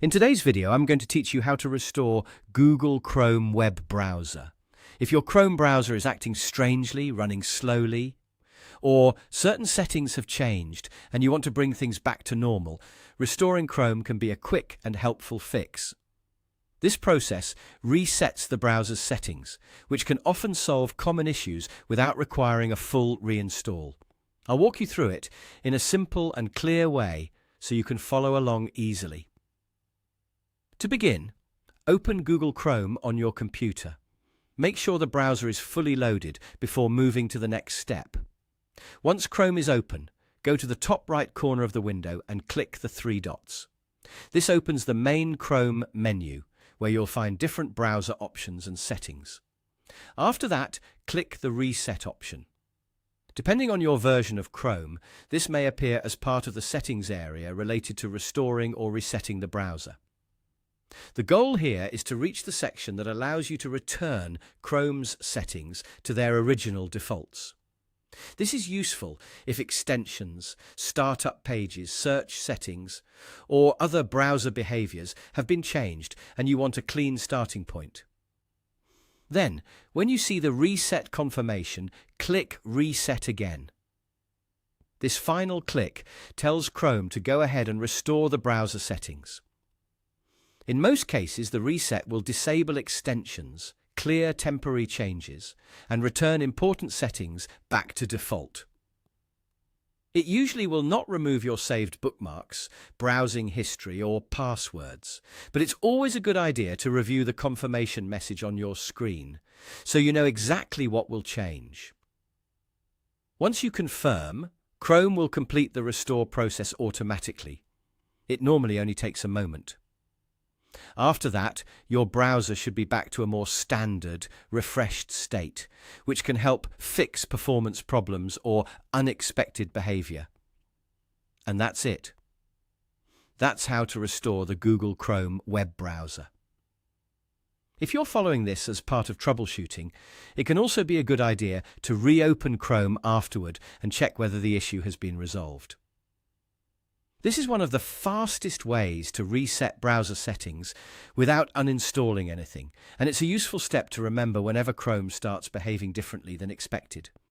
In today's video, I'm going to teach you how to restore Google Chrome web browser. If your Chrome browser is acting strangely, running slowly, or certain settings have changed and you want to bring things back to normal, restoring Chrome can be a quick and helpful fix. This process resets the browser's settings, which can often solve common issues without requiring a full reinstall. I'll walk you through it in a simple and clear way so you can follow along easily. To begin, open Google Chrome on your computer. Make sure the browser is fully loaded before moving to the next step. Once Chrome is open, go to the top right corner of the window and click the three dots. This opens the main Chrome menu, where you'll find different browser options and settings. After that, click the Reset option. Depending on your version of Chrome, this may appear as part of the settings area related to restoring or resetting the browser. The goal here is to reach the section that allows you to return Chrome's settings to their original defaults. This is useful if extensions, startup pages, search settings, or other browser behaviors have been changed and you want a clean starting point. Then, when you see the reset confirmation, click Reset again. This final click tells Chrome to go ahead and restore the browser settings. In most cases, the reset will disable extensions, clear temporary changes, and return important settings back to default. It usually will not remove your saved bookmarks, browsing history, or passwords, but it's always a good idea to review the confirmation message on your screen, so you know exactly what will change. Once you confirm, Chrome will complete the restore process automatically. It normally only takes a moment. After that, your browser should be back to a more standard, refreshed state, which can help fix performance problems or unexpected behavior. And that's it. That's how to restore the Google Chrome web browser. If you're following this as part of troubleshooting, it can also be a good idea to reopen Chrome afterward and check whether the issue has been resolved. This is one of the fastest ways to reset browser settings without uninstalling anything, and it's a useful step to remember whenever Chrome starts behaving differently than expected.